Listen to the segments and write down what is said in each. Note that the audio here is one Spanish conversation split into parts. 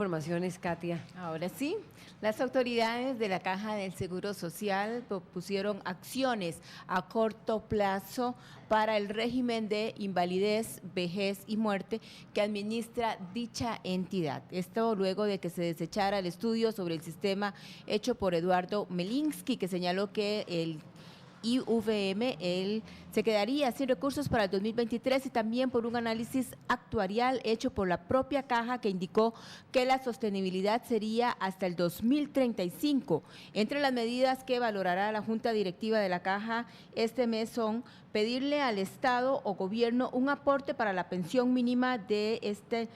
Informaciones, Katia. Ahora sí, las autoridades de la Caja del Seguro Social propusieron acciones a corto plazo para el régimen de invalidez, vejez y muerte que administra dicha entidad. Esto luego de que se desechara el estudio sobre el sistema hecho por Eduardo Melinsky, que señaló que el IVM se quedaría sin recursos para el 2023 y también por un análisis actuarial hecho por la propia Caja que indicó que la sostenibilidad sería hasta el 2035. Entre las medidas que valorará la Junta Directiva de la Caja este mes son pedirle al Estado o gobierno un aporte para la pensión mínima de este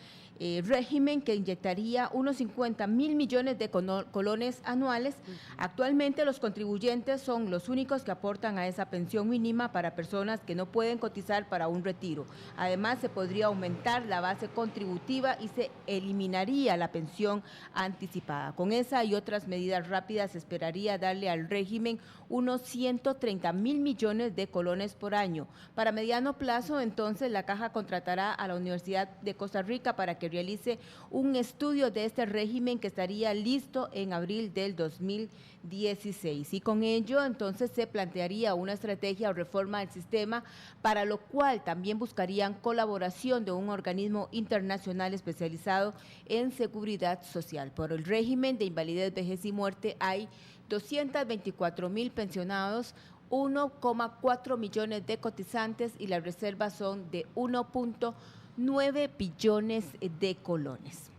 régimen que inyectaría unos 50.000 millones de colones anuales. Actualmente los contribuyentes son los únicos que aportan a esa pensión mínima para personas que no pueden cotizar para un retiro. Además, se podría aumentar la base contributiva y se eliminaría la pensión anticipada. Con esa y otras medidas rápidas se esperaría darle al régimen unos 130.000 millones de colones por año. Para mediano plazo, entonces, la Caja contratará a la Universidad de Costa Rica para que realice un estudio de este régimen que estaría listo en abril del 2016. Y con ello, entonces, se plantearía una estrategia o reforma del sistema, para lo cual también buscarían colaboración de un organismo internacional especializado en seguridad social. Por el régimen de invalidez, vejez y muerte hay 224.000 pensionados, 1,4 millones de cotizantes y las reservas son de 1,9 billones de colones.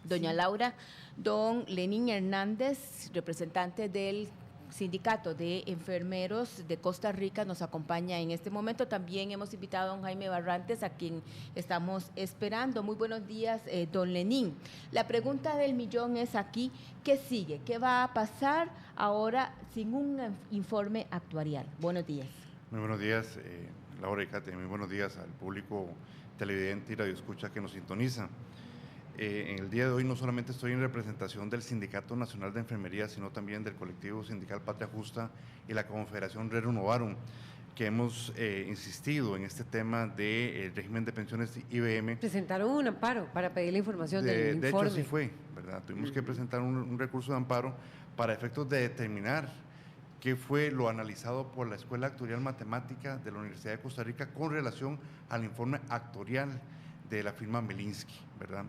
Doña Laura, don Lenín Hernández, representante del Sindicato de Enfermeros de Costa Rica, nos acompaña en este momento. También hemos invitado a don Jaime Barrantes, a quien estamos esperando. Muy buenos días, don Lenín. La pregunta del millón es aquí, ¿qué sigue? ¿Qué va a pasar ahora sin un informe actuarial? Buenos días. Muy buenos días, Laura y Katia. Muy buenos días al público televidente y radioescucha que nos sintoniza. En el día de hoy no solamente estoy en representación del Sindicato Nacional de Enfermería, sino también del colectivo sindical Patria Justa y la Confederación Rerum Novarum, que hemos insistido en este tema del régimen de pensiones IVM. Presentaron un amparo para pedir la información del informe. De hecho, así fue, ¿verdad? Tuvimos que presentar un recurso de amparo para efectos de determinar qué fue lo analizado por la Escuela Actuarial Matemática de la Universidad de Costa Rica con relación al informe actuarial de la firma Melinsky, ¿verdad?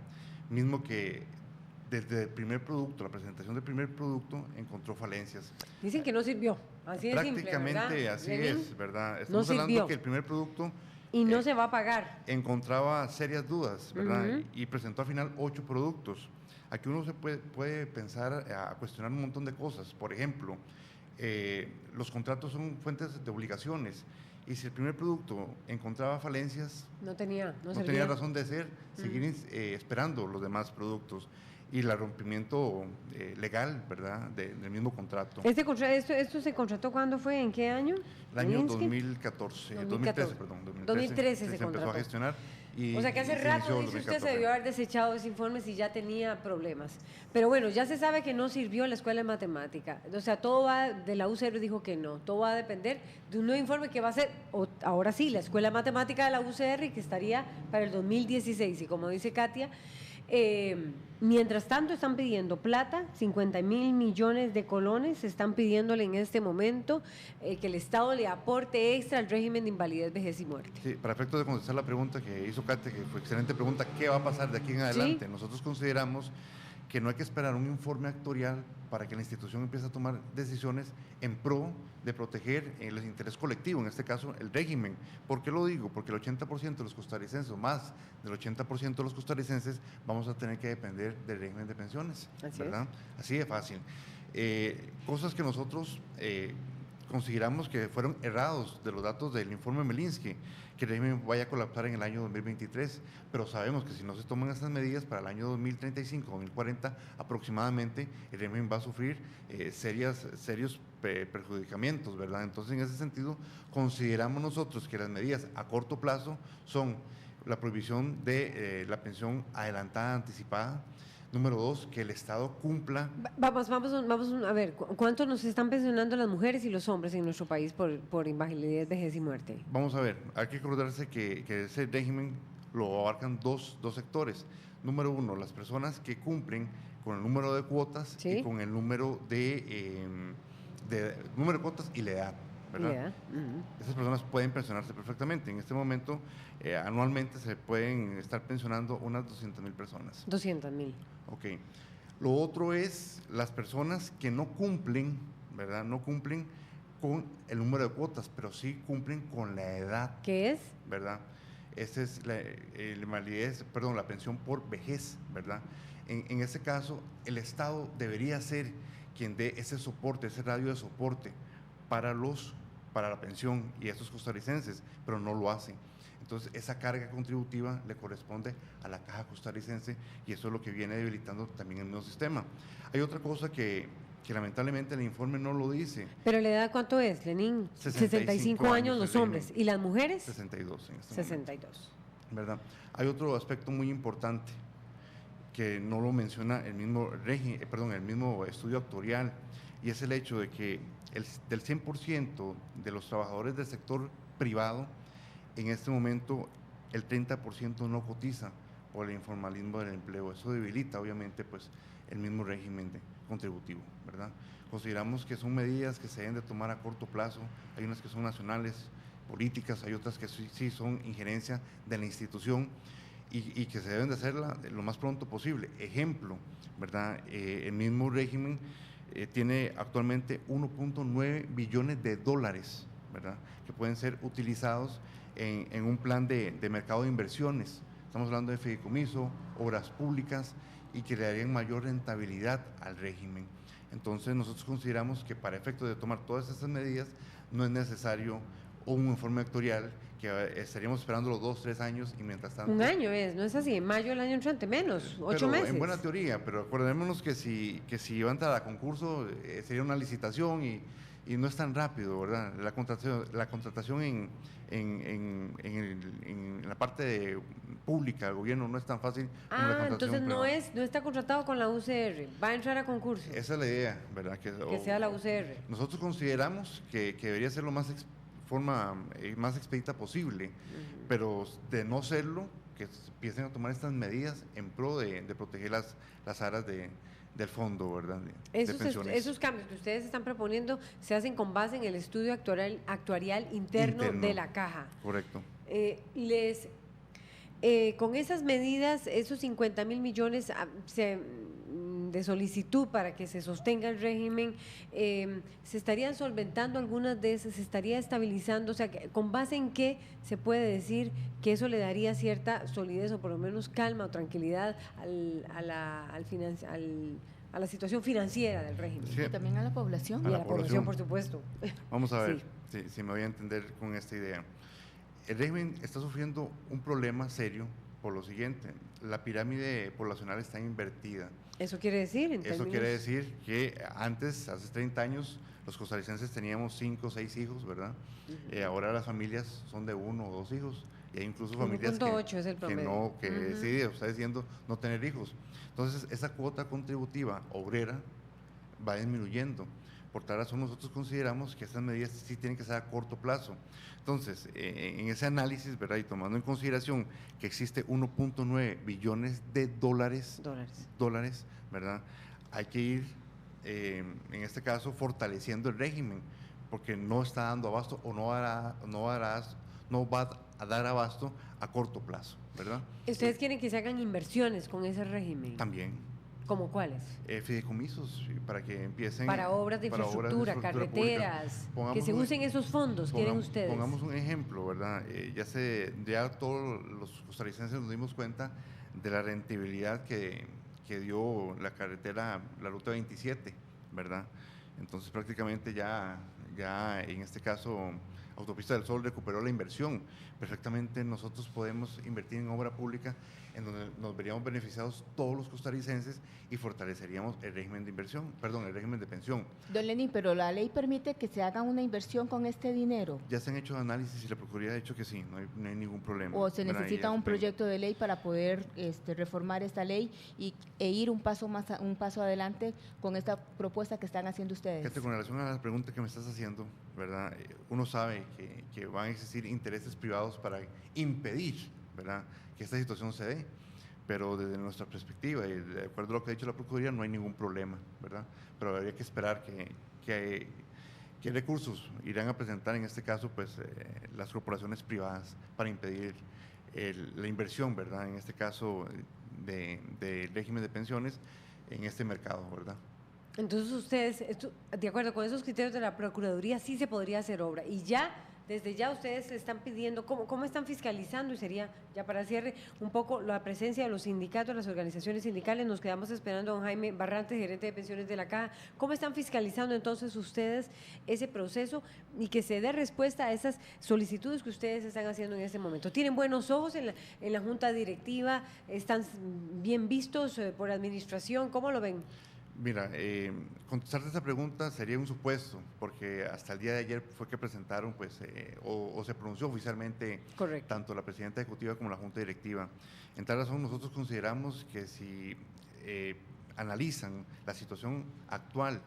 Mismo que desde el primer producto, la presentación del primer producto, encontró falencias. Dicen que no sirvió, así de simple, prácticamente así Lenín, es, ¿verdad? Estamos hablando que el primer producto y no se va a pagar. Encontraba serias dudas, ¿verdad? Y presentó al final 8 productos. Aquí uno se puede pensar a cuestionar un montón de cosas. Por ejemplo, los contratos son fuentes de obligaciones. Y si el primer producto encontraba falencias, no tenía razón de ser, seguir esperando los demás productos y el rompimiento legal, ¿verdad?, del mismo contrato. ¿Esto se contrató cuándo fue? ¿En qué año? El año 2013 se empezó a gestionar. O sea que hace rato, dice usted, se debió haber desechado ese informe si ya tenía problemas. Pero bueno, ya se sabe que no sirvió la Escuela de Matemática. O sea, todo va, de la UCR dijo que no, todo va a depender de un nuevo informe que va a ser, ahora sí, la Escuela de Matemática de la UCR, que estaría para el 2016. Y como dice Katia, mientras tanto están pidiendo plata, 50.000 millones de colones, están pidiéndole en este momento que el Estado le aporte extra al régimen de invalidez, vejez y muerte. Sí, para efectos de contestar la pregunta que hizo Katia, que fue excelente pregunta, ¿qué va a pasar de aquí en adelante? ¿Sí? Nosotros consideramos que no hay que esperar un informe actuarial para que la institución empiece a tomar decisiones en pro de proteger el interés colectivo, en este caso el régimen. ¿Por qué lo digo? Porque el 80% de los costarricenses, o más del 80% de los costarricenses, vamos a tener que depender del régimen de pensiones, ¿verdad? Así de fácil. Cosas que nosotros consideramos que fueron errados de los datos del informe Melinsky, que el régimen vaya a colapsar en el año 2023, pero sabemos que si no se toman estas medidas para el año 2035, 2040 aproximadamente, el régimen va a sufrir serios perjudicamientos, ¿verdad? Entonces, en ese sentido, consideramos nosotros que las medidas a corto plazo son la prohibición de la pensión adelantada anticipada. Número 2, que el Estado cumpla. Vamos a ver, ¿cuánto nos están pensionando las mujeres y los hombres en nuestro país por invalidez, vejez y muerte? Vamos a ver, hay que acordarse que ese régimen lo abarcan dos sectores. número uno, las personas que cumplen con el número de cuotas y con el número de cuotas y la edad, ¿verdad? Esas personas pueden pensionarse perfectamente. En este momento, anualmente se pueden estar pensionando unas 200,000 personas. 200,000. Ok. Lo otro es las personas que no cumplen, ¿verdad? No cumplen con el número de cuotas, pero sí cumplen con la edad. ¿Qué es? ¿Verdad? Esa es la pensión por vejez, ¿verdad? En ese caso, el Estado debería ser quien dé ese soporte, ese radio de soporte para la pensión y a estos costarricenses, pero no lo hacen. Entonces, esa carga contributiva le corresponde a la Caja Costarricense y eso es lo que viene debilitando también el nuevo sistema. Hay otra cosa que lamentablemente el informe no lo dice. ¿Pero la edad cuánto es, Lenín? 65 años los hombres. ¿Y las mujeres? 62 en este 62. momento, ¿verdad? Hay otro aspecto muy importante que no lo menciona el mismo estudio actuarial, y es el hecho de que del 100% de los trabajadores del sector privado, en este momento el 30% no cotiza por el informalismo del empleo. Eso debilita obviamente pues el mismo régimen contributivo, ¿verdad? Consideramos que son medidas que se deben de tomar a corto plazo. Hay unas que son nacionales, políticas, hay otras que sí son injerencia de la institución y que se deben de hacerla lo más pronto posible. Ejemplo, ¿verdad? El mismo régimen tiene actualmente 1.9 billones de dólares, ¿verdad?, que pueden ser utilizados en un plan de mercado de inversiones. Estamos hablando de fideicomiso, obras públicas, y que le darían mayor rentabilidad al régimen. Entonces nosotros consideramos que para efectos de tomar todas estas medidas no es necesario un informe actuarial, que estaríamos esperando los 2, 3 años, y mientras tanto… Un año no es así, en mayo del año entrante, menos, 8 meses. En buena teoría, pero acordémonos que si iba a entrar a concurso, sería una licitación y no es tan rápido, ¿verdad? La contratación en la parte pública del gobierno no es tan fácil como la contratación entonces no está contratado con la UCR, va a entrar a concurso. Esa es la idea, ¿verdad? Que sea la UCR. Nosotros consideramos que debería ser lo más más expedita posible, pero de no serlo, que empiecen a tomar estas medidas en pro de proteger las áreas del fondo, ¿verdad? Esos cambios que ustedes están proponiendo se hacen con base en el estudio actuarial interno de la Caja. Correcto. Con esas medidas, esos 50,000 millones de solicitud para que se sostenga el régimen, se estarían solventando algunas de esas, se estaría estabilizando, o sea, ¿con base en qué se puede decir que eso le daría cierta solidez o por lo menos calma o tranquilidad a la situación financiera del régimen? Sí. Y también a la población. Y a la población, por supuesto. Vamos a ver si me voy a entender con esta idea. El régimen está sufriendo un problema serio por lo siguiente: la pirámide poblacional está invertida. ¿Eso quiere decir? Eso quiere decir que antes, hace 30 años, los costarricenses teníamos 5 o 6 hijos, ¿verdad? Ahora las familias son de 1 o 2 hijos, y hay incluso familias que deciden, está diciendo, no tener hijos. Entonces, esa cuota contributiva obrera va disminuyendo. Por tal razón, nosotros consideramos que estas medidas sí tienen que ser a corto plazo. Entonces, en ese análisis, ¿verdad?, y tomando en consideración que existe 1.9 billones de dólares, ¿verdad?, hay que ir, en este caso, fortaleciendo el régimen, porque no está dando abasto o no va a dar abasto a corto plazo, ¿verdad? ¿Ustedes quieren que se hagan inversiones con ese régimen? También. ¿Cómo cuáles? Fideicomisos, para que empiecen… Para obras de infraestructura, carreteras, que se usen esos fondos, quieren ustedes. Pongamos un ejemplo, ¿verdad? Ya todos los costarricenses nos dimos cuenta de la rentabilidad que dio la carretera, la Ruta 27, ¿verdad? Entonces prácticamente ya en este caso Autopista del Sol recuperó la inversión. Perfectamente nosotros podemos invertir en obra pública en donde nos veríamos beneficiados todos los costarricenses y fortaleceríamos el régimen el régimen de pensión. Don Lenín, pero la ley permite que se haga una inversión con este dinero. Ya se han hecho análisis y la Procuraduría ha dicho que sí, no hay ningún problema. O se necesita un proyecto de ley para poder reformar esta ley e ir un paso adelante con esta propuesta que están haciendo ustedes. Con relación a la pregunta que me estás haciendo, ¿verdad?, uno sabe que van a existir intereses privados para impedir, ¿verdad?, que esta situación se dé, pero desde nuestra perspectiva y de acuerdo a lo que ha dicho la Procuraduría no hay ningún problema, ¿verdad? Pero habría que esperar qué recursos irán a presentar en este caso pues las corporaciones privadas para impedir la inversión, ¿verdad? En este caso del régimen de pensiones en este mercado, ¿verdad? Entonces ustedes, de acuerdo con esos criterios de la Procuraduría, sí se podría hacer obra. Y ya, desde ya ustedes están pidiendo, ¿cómo están fiscalizando? Y sería, ya para cierre, un poco la presencia de los sindicatos, las organizaciones sindicales. Nos quedamos esperando a don Jaime Barrantes, gerente de pensiones de la Caja. ¿Cómo están fiscalizando entonces ustedes ese proceso y que se dé respuesta a esas solicitudes que ustedes están haciendo en este momento? ¿Tienen buenos ojos en la junta directiva? ¿Están bien vistos por administración? ¿Cómo lo ven? Mira, contestarte esta pregunta sería un supuesto, porque hasta el día de ayer fue que presentaron, pues, o se pronunció oficialmente Correcto. tanto la presidenta ejecutiva como la junta directiva. En tal razón, nosotros consideramos que si analizan la situación actual,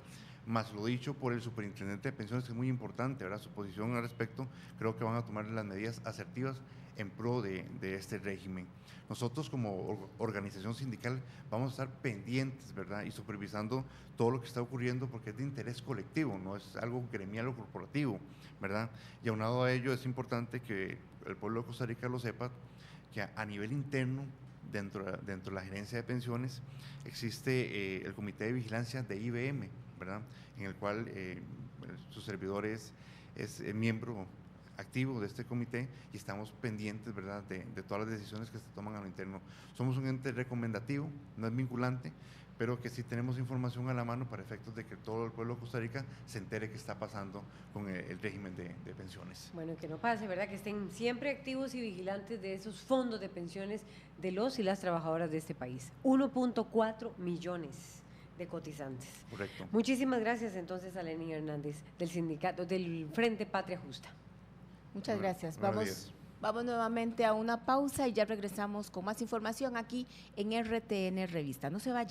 más lo dicho por el superintendente de pensiones, que es muy importante, ¿verdad? Su posición al respecto, creo que van a tomar las medidas asertivas en pro de este régimen. Nosotros como organización sindical vamos a estar pendientes, ¿verdad? Y supervisando todo lo que está ocurriendo porque es de interés colectivo, no es algo gremial o corporativo, ¿verdad? Y aunado a ello es importante que el pueblo de Costa Rica lo sepa, que a nivel interno, dentro de la gerencia de pensiones, existe el comité de vigilancia de IBM, ¿verdad? En el cual su servidor es miembro activo de este comité y estamos pendientes, ¿verdad?, de todas las decisiones que se toman a lo interno. Somos un ente recomendativo, no es vinculante, pero que sí tenemos información a la mano para efectos de que todo el pueblo de Costa Rica se entere qué está pasando con el régimen de pensiones. Bueno, que no pase, ¿verdad? Que estén siempre activos y vigilantes de esos fondos de pensiones de los y las trabajadoras de este país. 1.4 millones de cotizantes. Correcto. Muchísimas gracias entonces a Lenín Hernández del sindicato del Frente Patria Justa. Muchas gracias. Vamos nuevamente a una pausa y ya regresamos con más información aquí en RTN Revista. No se vaya.